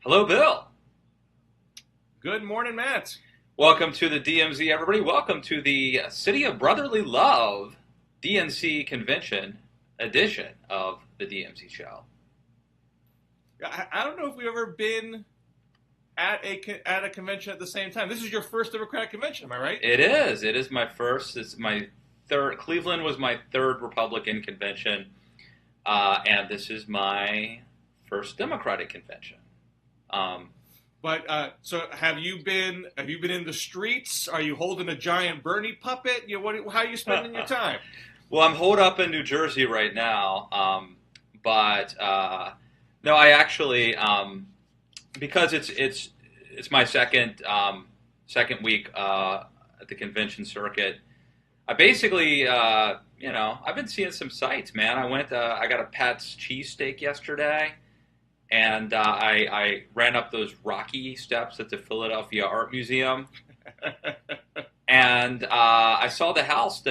Hello, Bill. Good morning, Matt. Welcome to the DMZ, everybody. Welcome to the City of Brotherly Love DNC Convention edition of the DMZ show. I don't know if we've ever been at a convention at the same time. This is your first Democratic convention, am I right? It is. It is my first. It's my third. Cleveland was my third Republican convention, and this is my first Democratic convention. So have you been in the streets? Are you holding a giant Bernie puppet? How are you spending your time? Well, I'm holed up in New Jersey right now, but no, I actually because it's my second week at the convention circuit. I basically I've been seeing some sights, man. I got a Pat's cheesesteak yesterday. And I ran up those rocky steps at the Philadelphia Art Museum, and I saw the house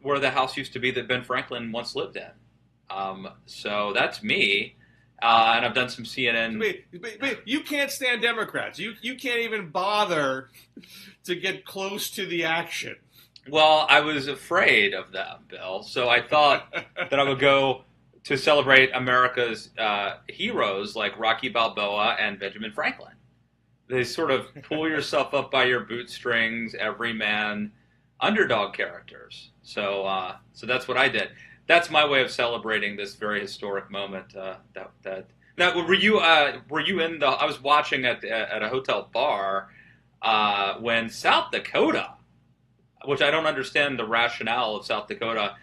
where the house used to be that Ben Franklin once lived in. So that's me, and I've done some CNN. Wait, you can't stand Democrats. You can't even bother to get close to the action. Well, I was afraid of them, Bill. So I thought that I would go to celebrate America's heroes like Rocky Balboa and Benjamin Franklin. They sort of pull yourself up by your bootstrings, everyman, underdog characters. So that's what I did. That's my way of celebrating this very historic moment. Now, were you in the? I was watching at a hotel bar when South Dakota, which I don't understand the rationale of South Dakota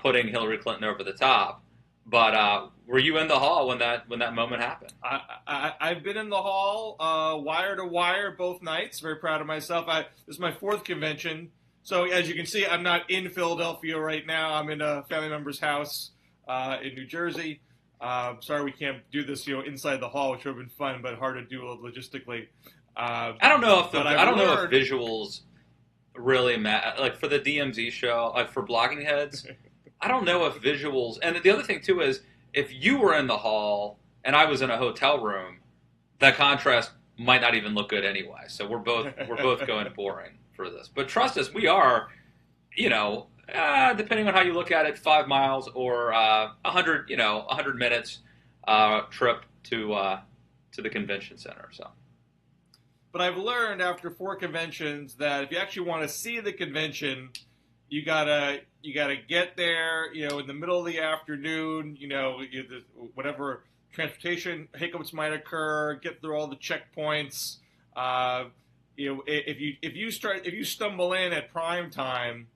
putting Hillary Clinton over the top. But were you in the hall when that moment happened? I've been in the hall, wire to wire, both nights. Very proud of myself. This is my fourth convention. So as you can see, I'm not in Philadelphia right now. I'm in a family member's house in New Jersey. Sorry we can't do this, inside the hall, which would have been fun, but hard to do logistically. I don't know if visuals really matter. Like for the DMZ show, like for Blogging Heads. I don't know if visuals, and the other thing too is if you were in the hall and I was in a hotel room, that contrast might not even look good anyway. So we're both going boring for this. But trust us, we are, depending on how you look at it, 5 miles or 100 minutes trip to the convention center. So. But I've learned after 4 conventions that if you actually want to see the convention, you gotta get there, in the middle of the afternoon. Whatever transportation hiccups might occur, get through all the checkpoints. If you stumble in at prime time,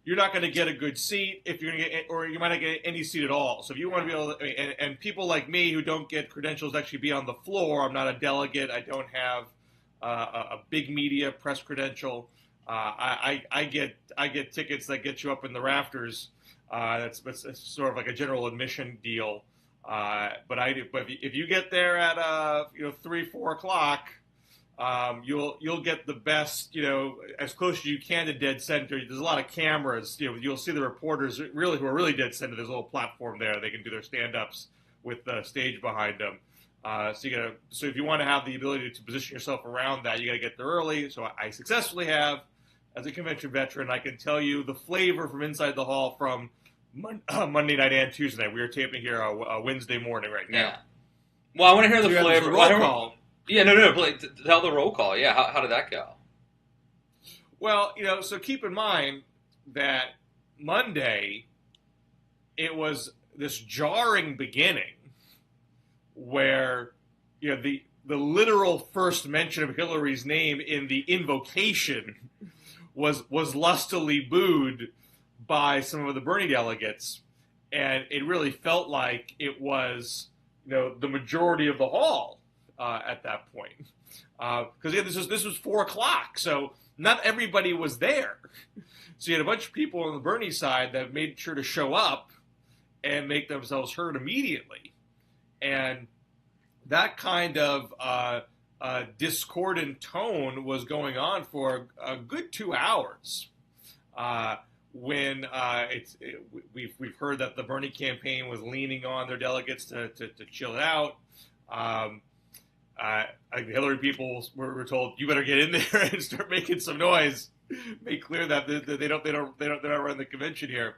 you're not going to get a good seat. Or you might not get any seat at all. So if you want to be able to, and people like me who don't get credentials to actually be on the floor, I'm not a delegate. I don't have a big media press credential. I get tickets that get you up in the rafters. That's sort of like a general admission deal. But if you get there at 3-4 o'clock, you'll get the best, as close as you can to dead center. There's a lot of cameras. You'll see the reporters who are really dead center. There's a little platform there. They can do their stand-ups with the stage behind them. So if you want to have the ability to position yourself around that, you got to get there early. So I successfully have. As a convention veteran, I can tell you the flavor from inside the hall from Monday night and Tuesday night. We are taping here Wednesday morning right now. Yeah. Well, I want to hear the flavor. Roll call. Yeah, no. Tell the roll call. Yeah, how did that go? Well, so keep in mind that Monday, it was this jarring beginning where, the literal first mention of Hillary's name in the invocation was lustily booed by some of the Bernie delegates, and it really felt like it was, the majority of the hall at that point. Because this was 4 o'clock, so not everybody was there. So you had a bunch of people on the Bernie side that made sure to show up and make themselves heard immediately, and that kind of discordant tone was going on for a good 2 hours. When we've heard that the Bernie campaign was leaning on their delegates to chill it out. Hillary people were told, you better get in there and start making some noise, make clear that they're not running the convention here.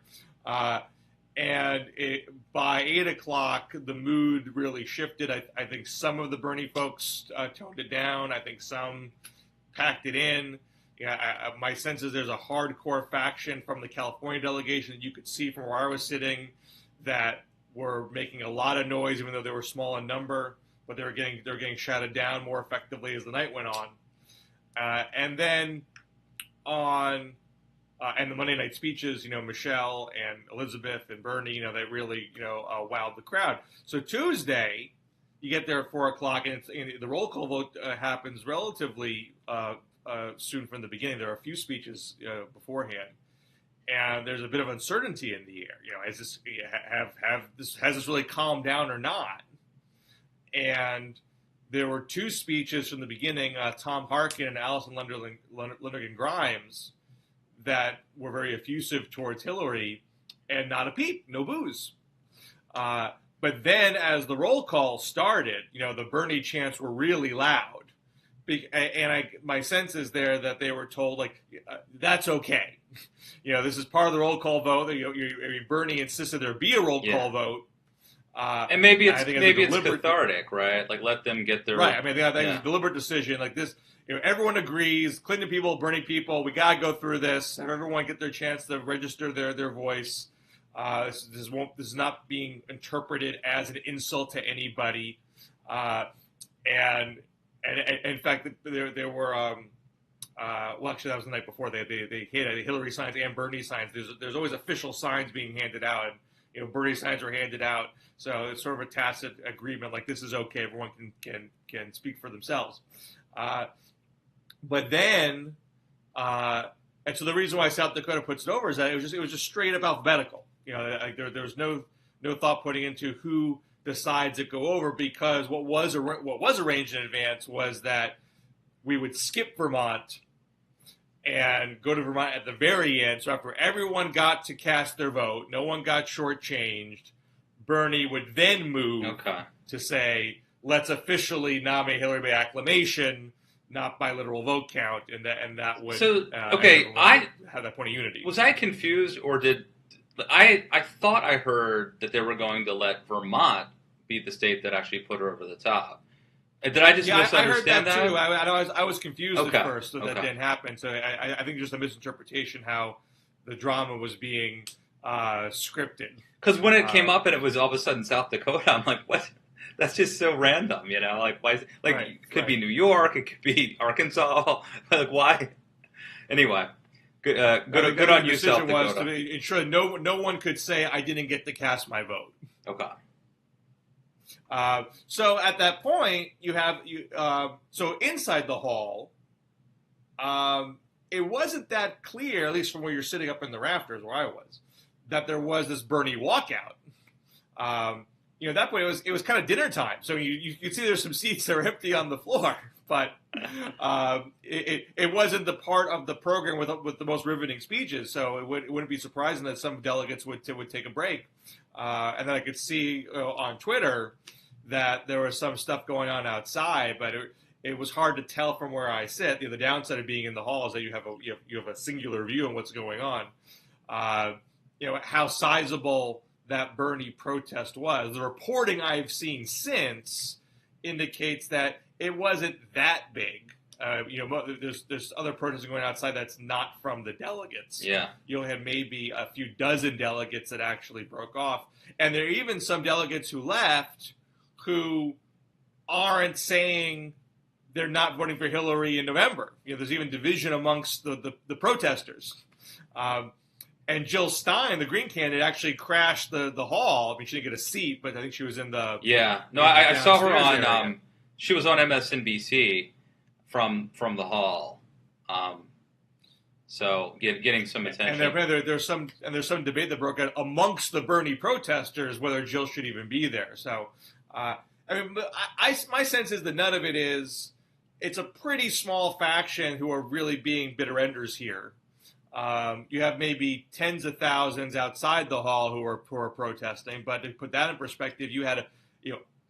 And by 8 o'clock, the mood really shifted. I think some of the Bernie folks toned it down. I think some packed it in. Yeah, my sense is there's a hardcore faction from the California delegation that you could see from where I was sitting that were making a lot of noise, even though they were small in number. But they're getting shouted down more effectively as the night went on. And then on. And the Monday night speeches, Michelle and Elizabeth and Bernie, they really, wowed the crowd. So Tuesday, you get there at 4 o'clock, and the roll call vote happens relatively soon from the beginning. There are a few speeches beforehand, and there's a bit of uncertainty in the air. Has this really calmed down or not? And there were two speeches from the beginning, Tom Harkin and Allison Lundergan Grimes, that were very effusive towards Hillary, and not a peep, no booze. But then as the roll call started, the Bernie chants were really loud. And my sense is there that they were told, that's okay. This is part of the roll call vote. Bernie insisted there be a roll call vote. And maybe it's cathartic, right? Let them get their... Right, I think it's a deliberate decision. This... everyone agrees, Clinton people, Bernie people, we got to go through this. Have everyone get their chance to register their voice. This is not being interpreted as an insult to anybody. And in fact, there were, actually that was the night before, they hit Hillary signs and Bernie signs. There's always official signs being handed out. And, Bernie signs were handed out. So it's sort of a tacit agreement, this is okay, everyone can speak for themselves. But then, and so the reason why South Dakota puts it over is that it was just straight up alphabetical. There was no thought putting into who decides to go over, because what was arranged in advance was that we would skip Vermont and go to Vermont at the very end. So after everyone got to cast their vote, no one got shortchanged, Bernie would then move to say, let's officially nominate Hillary by acclamation, not by literal vote count, and that would I have that point of unity. Was I confused, or did I thought I heard that they were going to let Vermont be the state that actually put her over the top? Did I just misunderstand I heard that too. I was confused at first that didn't happen. So I think just a misinterpretation how the drama was being scripted. Because when it came up and it was all of a sudden South Dakota, I'm like, what? That's just so random, why is it, it could be New York, it could be Arkansas, why? Anyway, good on you, South Dakota. The decision was to ensure no one could say I didn't get to cast my vote. Okay. So at that point, so inside the hall, it wasn't that clear, at least from where you're sitting up in the rafters where I was, that there was this Bernie walkout. At that point, it was kind of dinner time. So you could see there's some seats that are empty on the floor. But it wasn't the part of the program with the most riveting speeches. So it wouldn't be surprising that some delegates would take a break. And then I could see on Twitter that there was some stuff going on outside. But it was hard to tell from where I sit. The downside of being in the hall is that you have a singular view on what's going on. How sizable that Bernie protest was. The reporting I've seen since indicates that it wasn't that big. There's other protesting going outside that's not from the delegates. Yeah. You only had maybe a few dozen delegates that actually broke off. And there are even some delegates who left who aren't saying they're not voting for Hillary in November. There's even division amongst the protesters. And Jill Stein, the Green candidate, actually crashed the hall. I mean, she didn't get a seat, but I think she was in the... Yeah. No, I saw her on... she was on MSNBC from the hall. So getting some attention. And there's some debate that broke out amongst the Bernie protesters whether Jill should even be there. So, my sense is that none of it is... It's a pretty small faction who are really being bitter enders here. You have maybe tens of thousands outside the hall who are protesting, but to put that in perspective, you had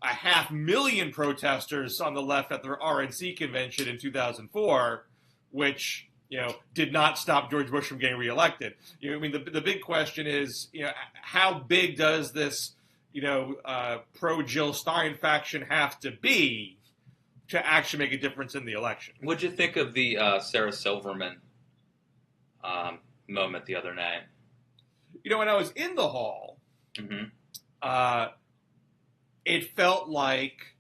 a 500,000 protesters on the left at the RNC convention in 2004, which did not stop George Bush from getting reelected. I mean, the big question is, how big does this, pro Jill Stein faction have to be to actually make a difference in the election? What'd you think of the Sarah Silverman moment the other night? When I was in the hall, it felt like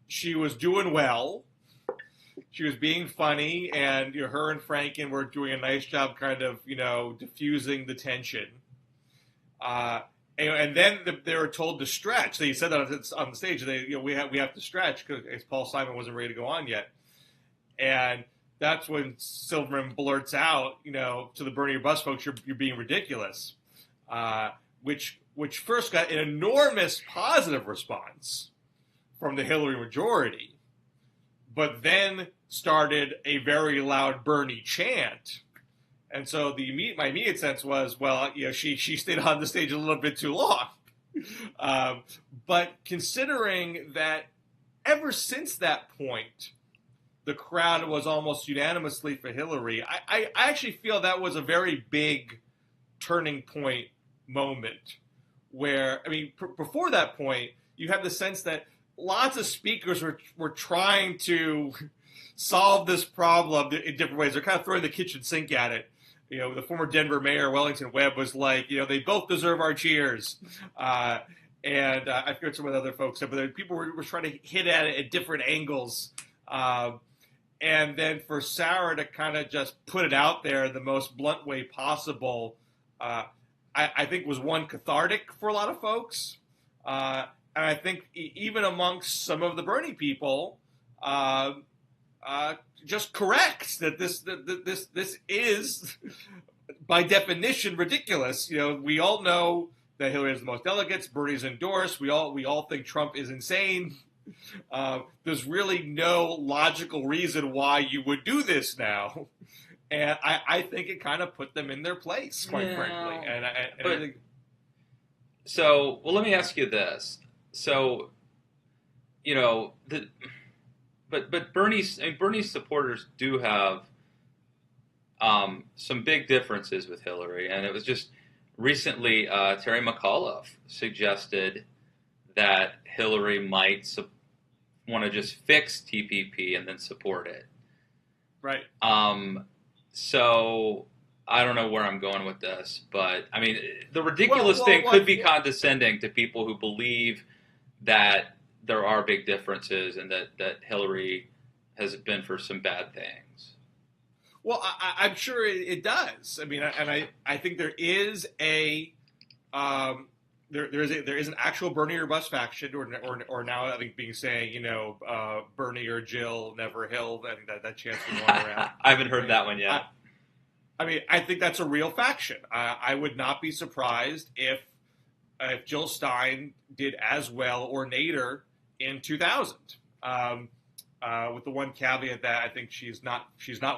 she was doing well. She was being funny, and her and Franken were doing a nice job kind of, diffusing the tension. And then they were told to stretch. They said that on the stage. We have to stretch because Paul Simon wasn't ready to go on yet. And that's when Silverman blurts out, to the Bernie or Bust folks, you're being ridiculous, which first got an enormous positive response from the Hillary majority, but then started a very loud Bernie chant. And so my immediate sense was, well, she stayed on the stage a little bit too long. But considering that ever since that point, the crowd was almost unanimously for Hillary, I actually feel that was a very big turning point moment where, before that point, you have the sense that lots of speakers were trying to solve this problem in different ways. They're kind of throwing the kitchen sink at it. The former Denver mayor, Wellington Webb, was like, they both deserve our cheers. And I forget some of the other folks, but people were trying to hit at it at different angles. And then for Sarah to kind of just put it out there in the most blunt way possible, I think was one cathartic for a lot of folks. And I think even amongst some of the Bernie people, just correct that this is by definition ridiculous. We all know that Hillary has the most delegates. Bernie's endorsed. We all think Trump is insane. There's really no logical reason why you would do this now. And I think it kind of put them in their place, quite frankly. And I think. So, let me ask you this. So, but Bernie's supporters do have some big differences with Hillary, and it was just recently Terry McAuliffe suggested that Hillary might want to just fix TPP and then support it. Right. So I don't know where I'm going with this, but the ridiculous thing could be condescending to people who believe that there are big differences and that Hillary has been for some bad things. Well, I'm sure it does. I think there is there is an actual Bernie or Bust faction, or now I think being saying Bernie or Jill, never Hill. I think that chant's been going around. I haven't heard that one yet. I think that's a real faction. I would not be surprised if Jill Stein did as well, or Nader, in 2000. With the one caveat that I think she's not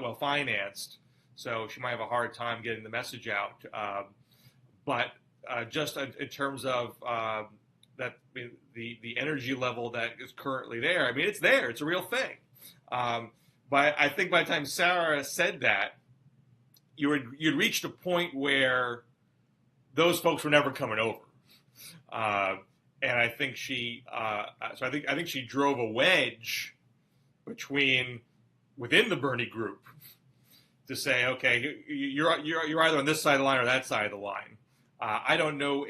well financed, so she might have a hard time getting the message out. But just in terms of that, the energy level that is currently there, it's there. It's a real thing. But I think by the time Sarah said that, you'd reached a point where those folks were never coming over. And I think I think she drove a wedge within the Bernie group to say, okay, you're either on this side of the line or that side of the line. I don't know.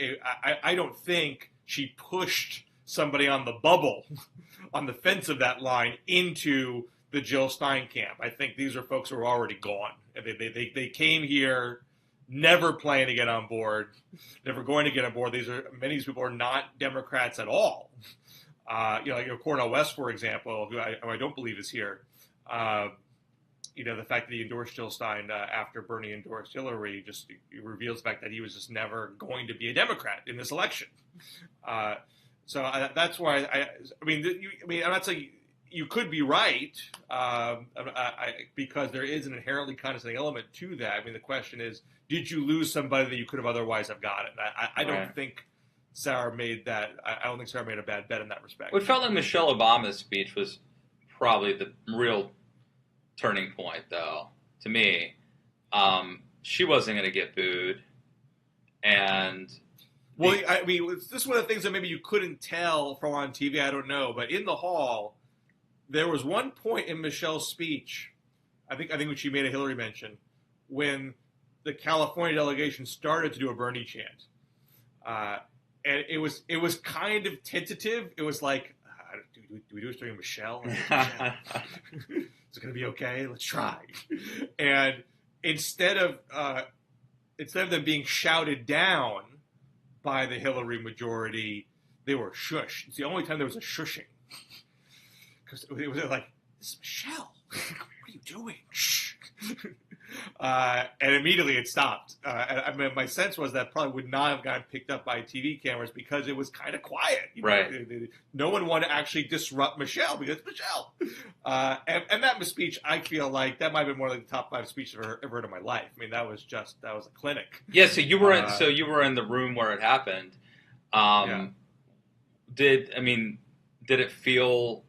I don't think she pushed somebody on the bubble, on the fence of that line, into the Jill Stein camp. I think these are folks who are already gone. They came here never planning to get on board, never going to get on board. Many of these people are not Democrats at all. Cornel West, for example, who I don't believe is here. The fact that he endorsed Jill Stein after Bernie endorsed Hillary just reveals the fact that he was just never going to be a Democrat in this election. So that's why I'm not saying you could be right, because there is an inherently condescending element to that. The question is, did you lose somebody that you could have otherwise have gotten? I don't think Sarah made that. I don't think Sarah made a bad bet in that respect. It felt like Michelle Obama's speech was probably the real turning point, though, to me. She wasn't going to get booed. And... Well, I mean, this is one of the things that maybe you couldn't tell from on TV, I don't know. But in the hall, there was one point in Michelle's speech, I think when she made a Hillary mention, when the California delegation started to do a Bernie chant. And it was kind of tentative. It was like, do we do this during Michelle? Is it going to be okay? Let's try. And instead of them being shouted down by the Hillary majority, they were shushed. It's the only time there was a shushing. Because it was like, this is Michelle. What are you doing? Shh. And immediately it stopped. I mean, my sense was that probably would not have gotten picked up by TV cameras because it was kind of quiet. Right. No one wanted to actually disrupt Michelle because it's Michelle. And that speech, I feel like that might have been one of the top 5 speeches I've ever heard in my life. I mean, that was a clinic. Yeah. So you were in the room where it happened. Yeah. Did it feel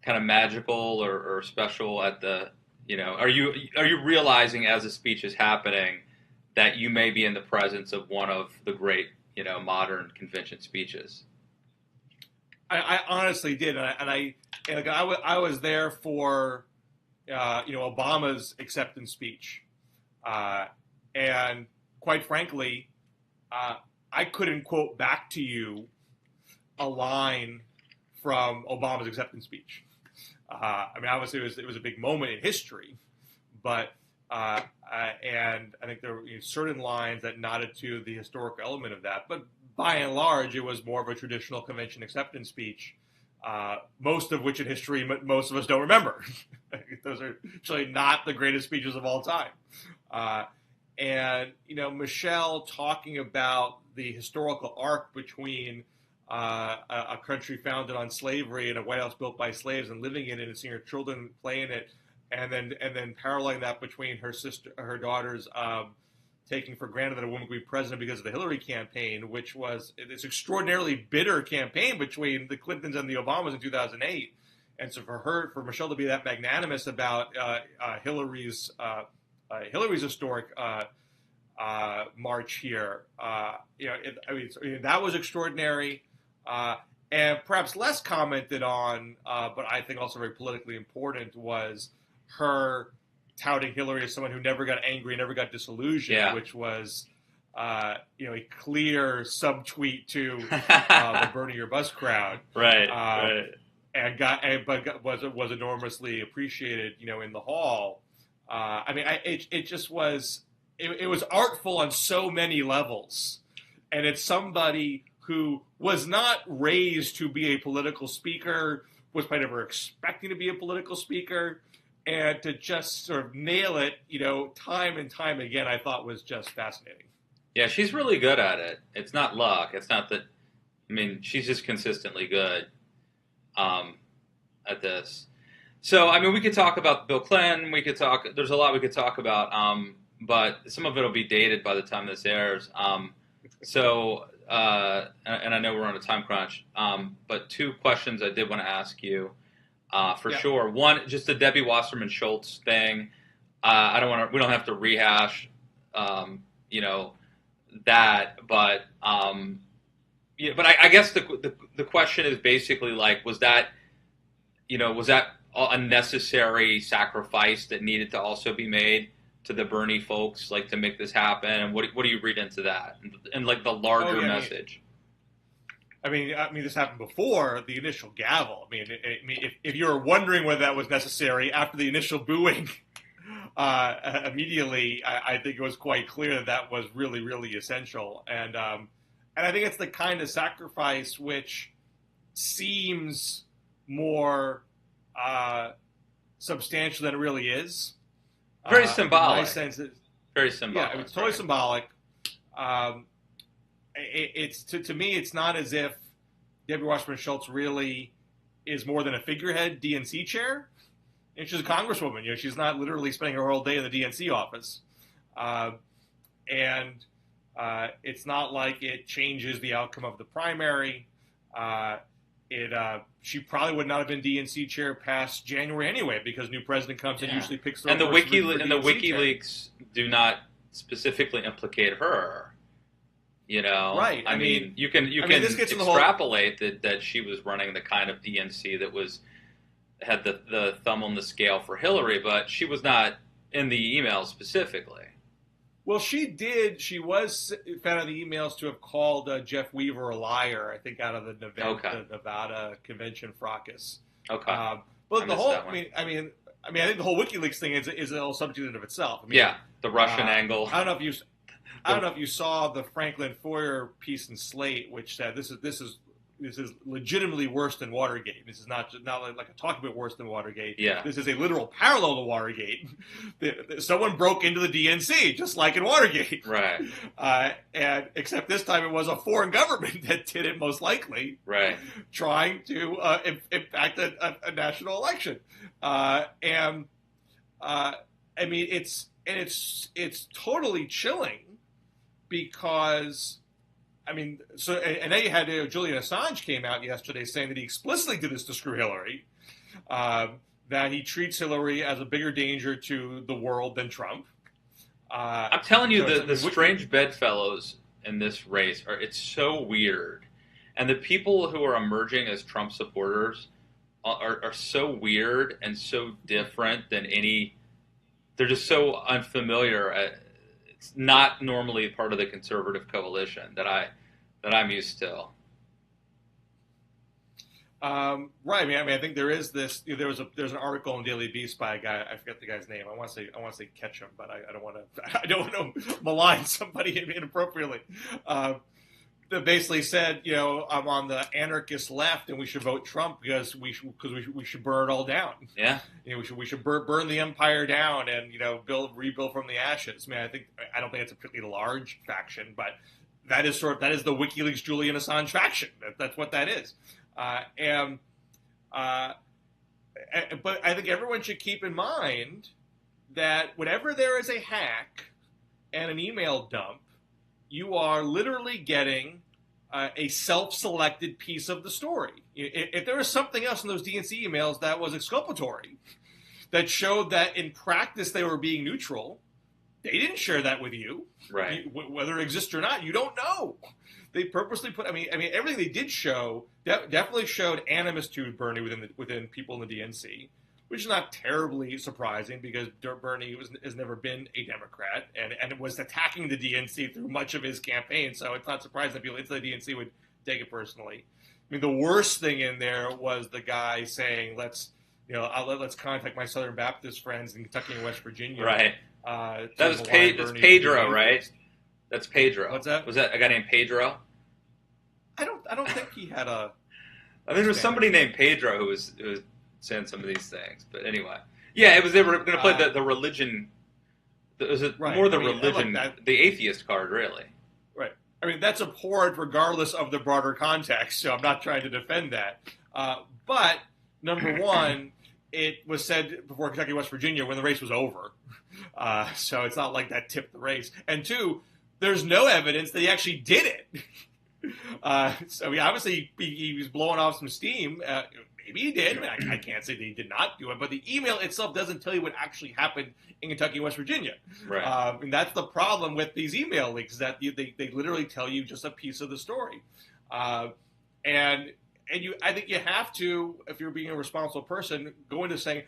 kind of magical or special at the? Are you realizing as the speech is happening that you may be in the presence of one of the great, modern convention speeches? I honestly did, and I was there for, Obama's acceptance speech, and quite frankly, I couldn't quote back to you a line from Obama's acceptance speech. Obviously it was a big moment in history, but and I think there were certain lines that nodded to the historical element of that. But by and large, it was more of a traditional convention acceptance speech, most of which in history most of us don't remember. Those are actually not the greatest speeches of all time. And Michelle talking about the historical arc between a country founded on slavery and a White House built by slaves and living in it and seeing her children play in it, and then paralleling that between her daughters taking for granted that a woman could be president because of the Hillary campaign, which was this extraordinarily bitter campaign between the Clintons and the Obamas in 2008. And so for Michelle to be that magnanimous about Hillary's historic march here, that was extraordinary. And perhaps less commented on, but I think also very politically important, was her touting Hillary as someone who never got angry, never got disillusioned, which was, a clear subtweet to the Burning Your Bus crowd, right? But was enormously appreciated, in the hall. It just was. It was artful on so many levels, and it's somebody who was not raised to be a political speaker, was probably never expecting to be a political speaker, and to just sort of nail it, time and time again, I thought was just fascinating. Yeah, she's really good at it. It's not luck. It's not that. She's just consistently good at this. So, we could talk about Bill Clinton. There's a lot we could talk about, but some of it will be dated by the time this airs. And I know we're on a time crunch, but 2 questions I did want to ask you sure. One, just the Debbie Wasserman Schultz thing. We don't have to rehash, that, but I guess the question is basically like, was that a necessary sacrifice that needed to also be made to the Bernie folks, like, to make this happen? And what do you read into that and like the larger message? This happened before the initial gavel. If you're wondering whether that was necessary after the initial booing, immediately, I think it was quite clear that was really, really essential. And I think it's the kind of sacrifice which seems more substantial than it really is. Very symbolic. My sense is very symbolic. Yeah, it's totally symbolic. It's to me, it's not as if Debbie Wasserman Schultz really is more than a figurehead DNC chair. And she's a congresswoman. She's not literally spending her whole day in the DNC office. And It's not like it changes the outcome of the primary. She probably would not have been DNC chair past January anyway, because new president comes and usually picks the and the DNC WikiLeaks do not specifically implicate her. Right. I mean, you can this gets extrapolate that she was running the kind of DNC that had the thumb on the scale for Hillary, but she was not in the email specifically. Well, she did. She was found in the emails to have called Jeff Weaver a liar, I think, out of the Nevada convention fracas. Okay. But the whole, I think the whole WikiLeaks thing is a little subject in of itself. The Russian angle. I don't know if you saw the Franklin Foer piece in Slate, which said this is legitimately worse than Watergate. This is not like a talking about worse than Watergate. Yeah. This is a literal parallel to Watergate. Someone broke into the DNC, just like in Watergate. Right. And except this time it was a foreign government that did it, most likely. Right. Trying to impact a national election. It's totally chilling because. And now you had Julian Assange came out yesterday saying that he explicitly did this to screw Hillary, that he treats Hillary as a bigger danger to the world than Trump. I'm telling you, the strange bedfellows in this race it's so weird. And the people who are emerging as Trump supporters are so weird and so different than they're just so unfamiliar. It's not normally part of the conservative coalition that I'm used to. Right. I think there is this. There's an article in Daily Beast by a guy. I forget the guy's name. I want to say Ketchum, but I don't want to malign somebody inappropriately. That basically said, I'm on the anarchist left, and we should vote Trump because we should burn it all down. Yeah. We should burn the empire down and rebuild from the ashes. I don't think it's a particularly large faction, but that is the WikiLeaks Julian Assange faction. That's what that is. But I think everyone should keep in mind that whenever there is a hack and an email dump, you are literally getting a self-selected piece of the story. If there was something else in those DNC emails that was exculpatory, that showed that in practice they were being neutral, they didn't share that with you. Right. Whether it exists or not, you don't know. They purposely put. Everything they did show definitely showed animus to Bernie within people in the DNC, which is not terribly surprising because Bernie has never been a Democrat and was attacking the DNC through much of his campaign. So it's not surprising that people inside the DNC would take it personally. The worst thing in there was the guy saying, let's contact my Southern Baptist friends in Kentucky and West Virginia. Right. That's Pedro, right? That's Pedro. What's that? Was that a guy named Pedro? I don't think he had a. I think there was somebody named Pedro who was saying some of these things, but anyway, yeah, it was they were going to play the religion. Was it more the religion, the atheist card, really? Right. That's abhorrent regardless of the broader context. So I'm not trying to defend that. But number one, it was said before Kentucky, West Virginia when the race was over. So it's not like that tipped the race. And two, there's no evidence that he actually did it. Obviously he was blowing off some steam. Maybe he did. I can't say that he did not do it, but the email itself doesn't tell you what actually happened in Kentucky and West Virginia. Right. And that's the problem with these email leaks, that they literally tell you just a piece of the story. I think you have to, if you're being a responsible person, go into saying,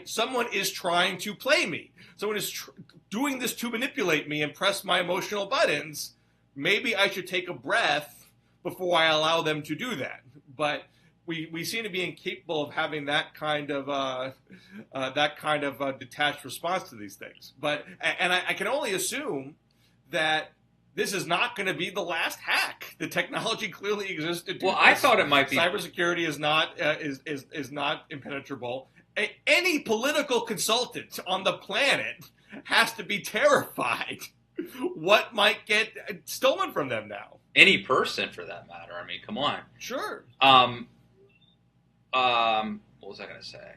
someone is trying to play me. Someone is doing this to manipulate me and press my emotional buttons. Maybe I should take a breath before I allow them to do that. But we seem to be incapable of having that kind of detached response to these things. But I can only assume that this is not going to be the last hack. The technology clearly exists to do this. I thought it might be. Cybersecurity is not impenetrable. Any political consultant on the planet has to be terrified what might get stolen from them now. Any person, for that matter. Come on. Sure. What was I going to say?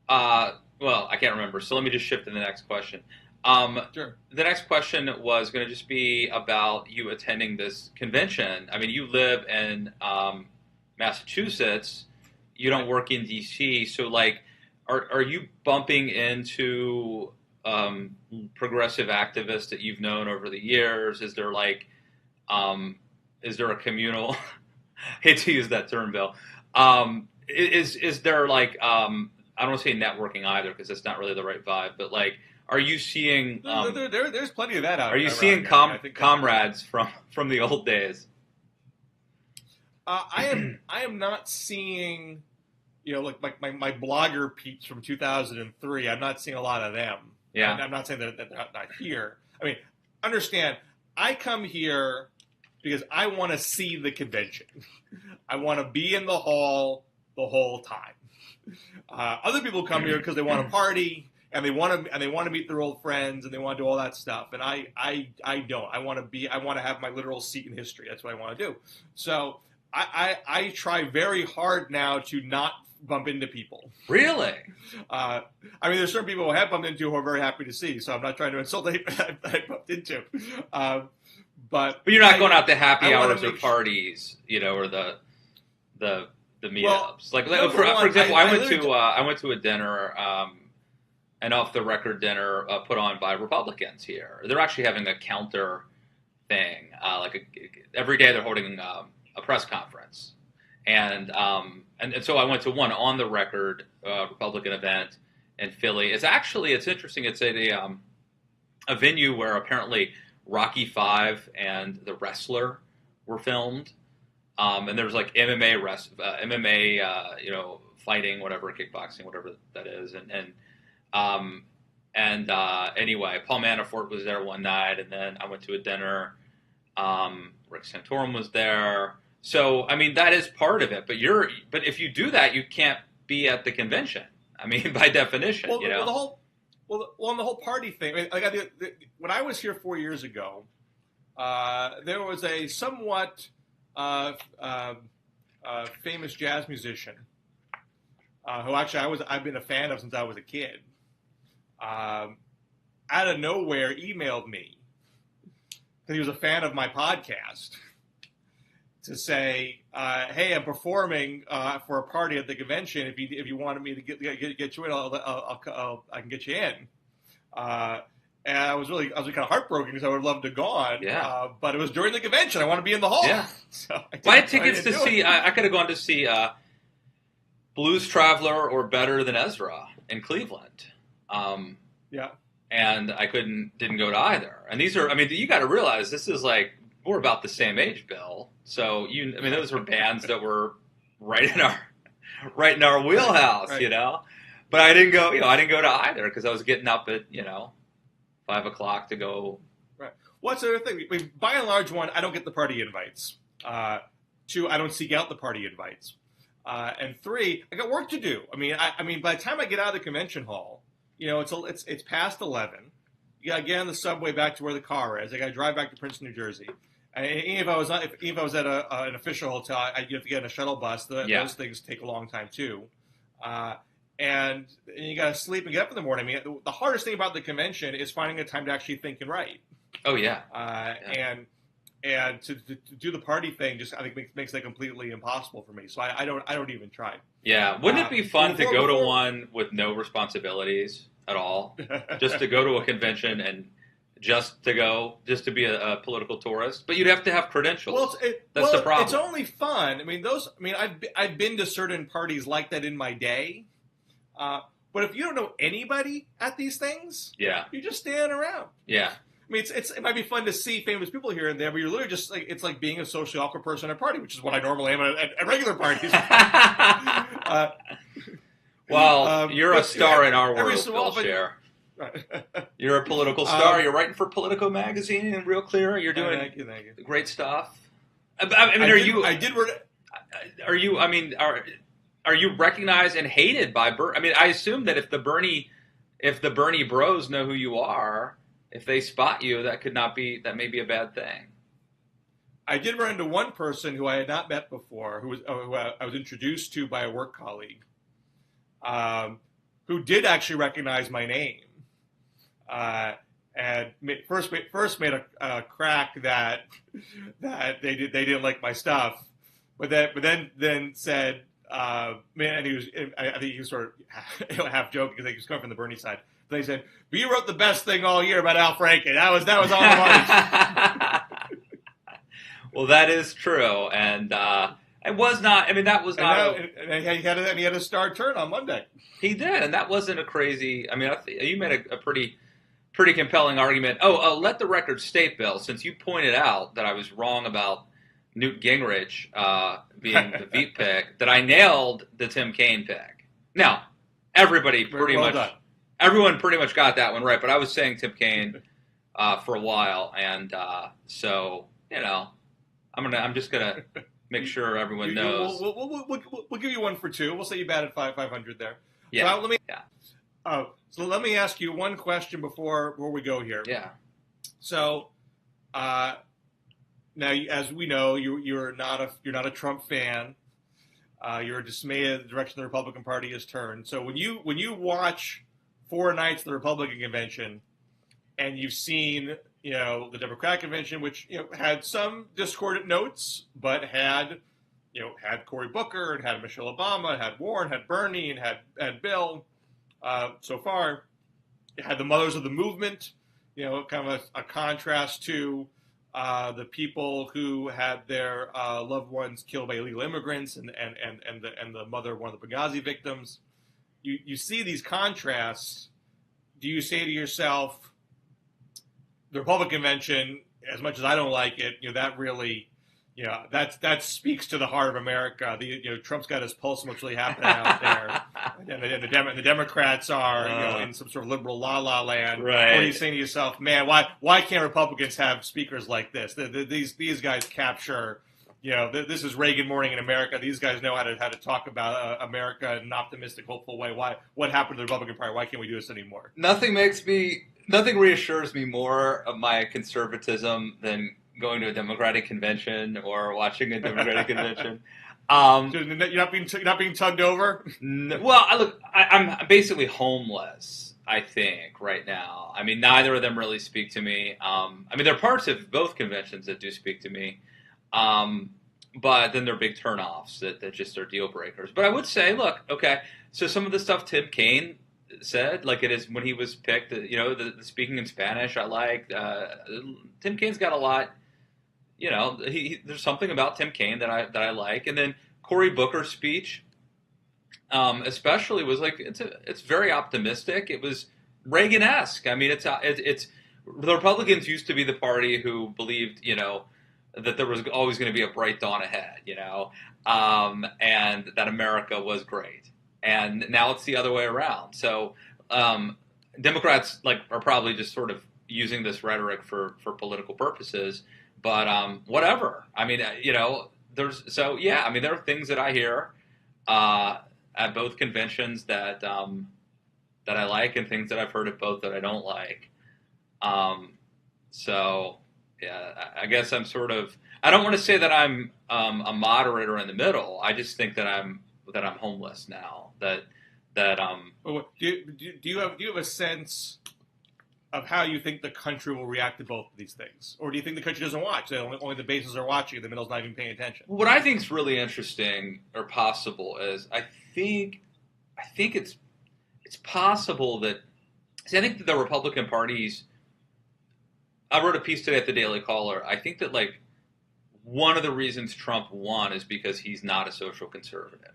Well, I can't remember. So let me just shift to the next question. Sure. The next question was going to just be about you attending this convention. I mean, you live in Massachusetts. You don't work in D.C. So, like, are you bumping into progressive activists that you've known over the years? Is there a communal? Hate to use that term, Bill. Is there like I don't want to say networking either because it's not really the right vibe, but like, are you seeing? There's plenty of that out. Are you around seeing here. I think comrades from the old days? I am not seeing, like my blogger peeps from 2003. I'm not seeing a lot of them. Yeah. I'm not saying that they're not here. I mean, understand, I come here because I want to see the convention. I want to be in the hall the whole time. Other people come here because they want to party and they want to meet their old friends and they want to do all that stuff. And I don't. I want to have my literal seat in history. That's what I want to do. So I try very hard now to not bump into people. Really? I mean, there's certain people I have bumped into who are very happy to see. So I'm not trying to insult anybody I bumped into. But you're not going out to happy hours or parties, or the meetups. Well, for example, I went to a dinner, an off the record dinner put on by Republicans here. They're actually having a counter thing, every day they're holding a press conference, and so I went to one on the record Republican event in Philly. It's interesting. It's a venue where apparently Rocky V and The Wrestler were filmed, and there's like MMA, fighting, whatever, kickboxing, whatever that is, anyway, Paul Manafort was there one night, and then I went to a dinner. Rick Santorum was there, so I mean that is part of it. But if you do that, you can't be at the convention. I mean, by definition, on the whole party thing. I mean, when I was here 4 years ago, there was a somewhat famous jazz musician who actually I've been a fan of since I was a kid. Out of nowhere, emailed me because he was a fan of my podcast to say, "Hey, I'm performing for a party at the convention. If you wanted me to get you in, I can get you in." And I was really kind of heartbroken because I would love to go on. Yeah. But it was during the convention. I want to be in the hall. Yeah. So I had tickets to see. I could have gone to see Blues Traveler or Better Than Ezra in Cleveland. Yeah. And I didn't go to either. And these are, I mean, you got to realize this is like, we're about the same age, Bill. So those were bands that were right in our wheelhouse, right. But I didn't go, I didn't go to either because I was getting up at, 5 o'clock to go. Right. What's the other thing? By and large, one, I don't get the party invites. Two, I don't seek out the party invites. And three, I got work to do. I mean, by the time I get out of the convention hall, it's past 11. You got to get on the subway back to where the car is. I got to drive back to Princeton, New Jersey. And if I was at an official hotel, I'd have to get in a shuttle bus. Those things take a long time too. And you got to sleep and get up in the morning. I mean, the hardest thing about the convention is finding a time to actually think and write. Oh yeah. And to do the party thing just, I think, makes that completely impossible for me. So I don't even try. Yeah. Wouldn't it be fun to go to one with no responsibilities at all? Just to go to a convention and just to be a political tourist? But you'd have to have credentials. That's the problem. It's only fun. I've been to certain parties like that in my day. But if you don't know anybody at these things, yeah, you're just standing around. Yeah. I mean, it might be fun to see famous people here and there, but you're literally just like, it's like being a socially awkward person at a party, which is what I normally am at regular parties. You're a star in our world, Bill Scher. Right. You're a political star. You're writing for Politico magazine and Real Clear. You're doing thank you. Great stuff. Are you recognized and hated by Bernie? I mean, I assume that if the Bernie bros know who you are, if they spot you, that may be a bad thing. I did run into one person who I had not met before, who I was introduced to by a work colleague, who did actually recognize my name. and first made a crack that they didn't like my stuff, but then said, man, and I think he was sort of half joking because he was coming from the Bernie side. But they said, "But you wrote the best thing all year about Al Franken. That was all I wanted." Well, that is true, and it was not. I mean, that was not. And he had a star turn on Monday. He did, and that wasn't a crazy. I mean, you made a pretty compelling argument. Let the record state, Bill, since you pointed out that I was wrong about Newt Gingrich being the Veep pick, that I nailed the Tim Kaine pick. Now, everyone pretty much got that one right, but I was saying Tim Kaine for a while, and so I'm just gonna make sure everyone knows. We'll give you 1 for 2. We'll say you batted 500 there. Yeah. So let me ask you one question before we go here. Yeah. So, now, as we know, you're not a Trump fan. You're dismayed at the direction the Republican Party has turned. So when you watch 4 nights of the Republican convention, and you've seen the Democratic convention, which had some discordant notes, but had Cory Booker and had Michelle Obama, had Warren, had Bernie, and had Bill. So far, it had the mothers of the movement, kind of a contrast to the people who had their loved ones killed by illegal immigrants and the mother of one of the Benghazi victims. You see these contrasts. Do you say to yourself, the Republican convention, as much as I don't like it, that really, that speaks to the heart of America. Trump's got his pulse on what's really happening out there, and the Democrats are in some sort of liberal la land. Right. Or are you saying to yourself, man, why can't Republicans have speakers like this? These guys capture. This is Reagan morning in America. These guys know how to talk about America in an optimistic, hopeful way. What happened to the Republican Party? Why can't we do this anymore? Nothing reassures me more of my conservatism than going to a Democratic convention or watching a Democratic convention. You're not being tugged over? Well, I'm basically homeless, I think, right now. I mean, neither of them really speak to me. I mean, there are parts of both conventions that do speak to me. But then there are big turnoffs that just are deal breakers. But I would say, look, okay, so some of the stuff Tim Kaine said, like it is when he was picked, the speaking in Spanish I like. Tim Kaine's got a lot, there's something about Tim Kaine that I like. And then Cory Booker's speech, especially was like, it's very optimistic. It was Reagan-esque. I mean, it's the Republicans used to be the party who believed, that there was always going to be a bright dawn ahead, and that America was great. And now it's the other way around. So Democrats are probably just sort of using this rhetoric for political purposes. But whatever. I mean, there are things that I hear at both conventions that I like, and things that I've heard at both that I don't like. Yeah, I guess I'm sort of. I don't want to say that I'm a moderate or in the middle. I just think that I'm homeless now. Do you have a sense of how you think the country will react to both of these things, or do you think the country doesn't watch? Only the bases are watching, and the middle's not even paying attention. What I think is really interesting or possible is I think it's possible that. See, I think that the Republican parties. I wrote a piece today at the Daily Caller. I think that one of the reasons Trump won is because he's not a social conservative.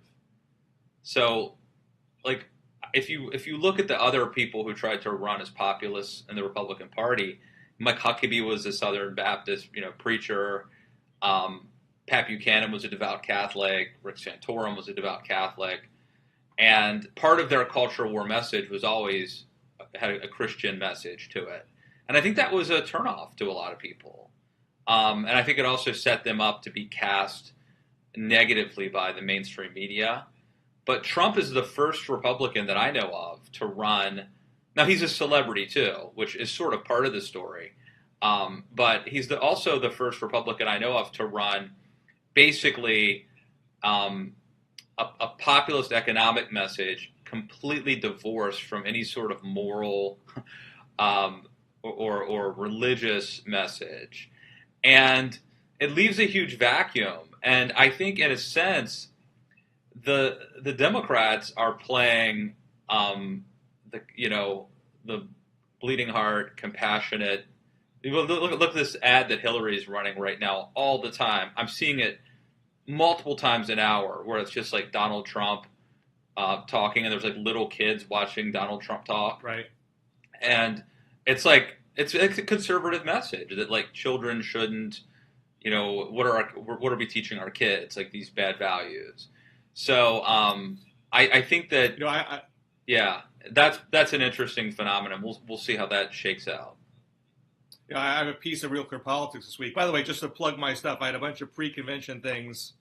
So, if you look at the other people who tried to run as populists in the Republican Party, Mike Huckabee was a Southern Baptist, preacher. Pat Buchanan was a devout Catholic. Rick Santorum was a devout Catholic, and part of their culture war message was always had a Christian message to it. And I think that was a turnoff to a lot of people. And I think it also set them up to be cast negatively by the mainstream media. But Trump is the first Republican that I know of to run. Now, he's a celebrity, too, which is sort of part of the story. But he's also the first Republican I know of to run basically a populist economic message completely divorced from any sort of moral or religious message, and it leaves a huge vacuum. And I think, in a sense, the Democrats are playing the bleeding heart, compassionate. Look at this ad that Hillary's running right now all the time. I'm seeing it multiple times an hour, where it's just like Donald Trump talking, and there's like little kids watching Donald Trump talk. Right. And it's like it's a conservative message that like children shouldn't, what are we teaching our kids, like these bad values. So I think that yeah, that's an interesting phenomenon. We'll see how that shakes out. Yeah, I have a piece of Real Clear Politics this week. By the way, just to plug my stuff, I had a bunch of pre-convention things.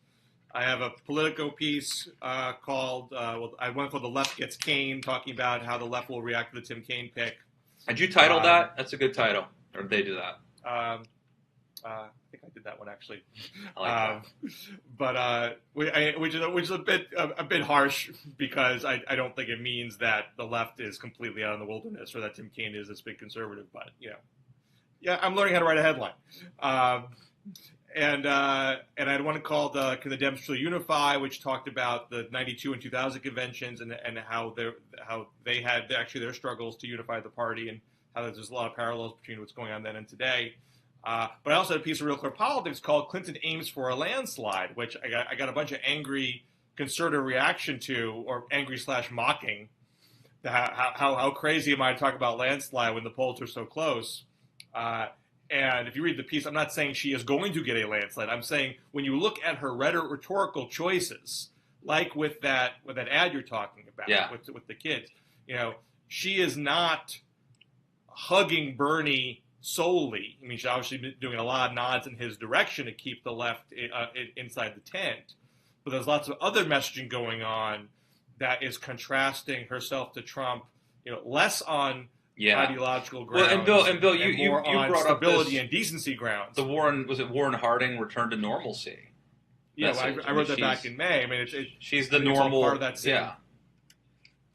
I have a Politico piece called one called "The Left Gets Kane," talking about how the left will react to the Tim Kaine pick. Did you title that? That's a good title. Or did they do that? I think I did that one actually. I like that. But which is a bit harsh, because I don't think it means that the left is completely out in the wilderness, or that Tim Kaine is this big conservative. But yeah, I'm learning how to write a headline. And I had one called "Can the Dems Truly Unify?", which talked about the '92 and 2000 conventions and how they had actually their struggles to unify the party, and how there's a lot of parallels between what's going on then and today. But I also had a piece of Real Clear Politics called "Clinton Aims for a Landslide," which I got a bunch of angry conservative reaction to, or angry/mocking. How crazy am I to talk about landslide when the polls are so close? And if you read the piece, I'm not saying she is going to get a landslide. I'm saying when you look at her rhetorical choices, like with that ad you're talking about, with the kids, she is not hugging Bernie solely. I mean, she's obviously been doing a lot of nods in his direction to keep the left inside the tent. But there's lots of other messaging going on that is contrasting herself to Trump, less on ideological grounds. Well, and Bill, you more on brought stability up and decency grounds. The Warren Harding return to normalcy? Yeah, I wrote that back in May. I mean, she's the normal. It's all part of that same,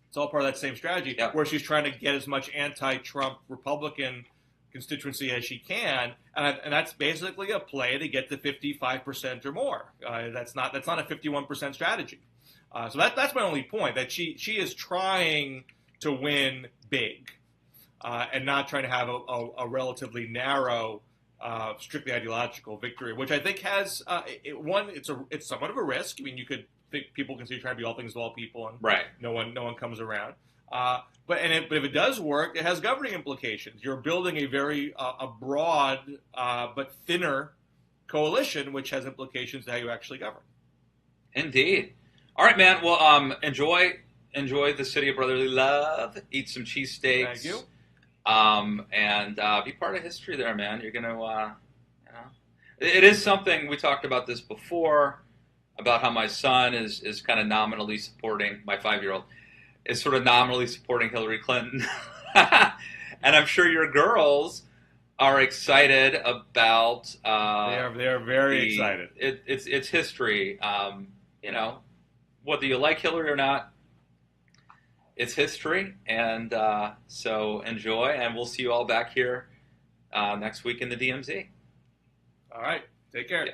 it's all part of that same strategy, where she's trying to get as much anti-Trump Republican constituency as she can, and that's basically a play to get to 55% or more. That's not a 51% strategy. So that's my only point, that she is trying to win big. And not trying to have a relatively narrow, strictly ideological victory, which I think has it's somewhat of a risk. I mean, you could think people can see trying to be all things to all people, and no one comes around. But if it does work, it has governing implications. You're building a very a broad but thinner coalition, which has implications to how you actually govern. Indeed. All right, man. Well, enjoy the city of brotherly love. Eat some cheesesteaks. Thank you. And be part of history there, man. You're going to, it is something, we talked about this before, about how my son is kind of nominally supporting, my 5-year-old, is sort of nominally supporting Hillary Clinton. And I'm sure your girls are excited about... they are very excited. It's history. Whether you like Hillary or not, it's history, and so enjoy, and we'll see you all back here next week in the DMZ. All right. Take care. Yeah.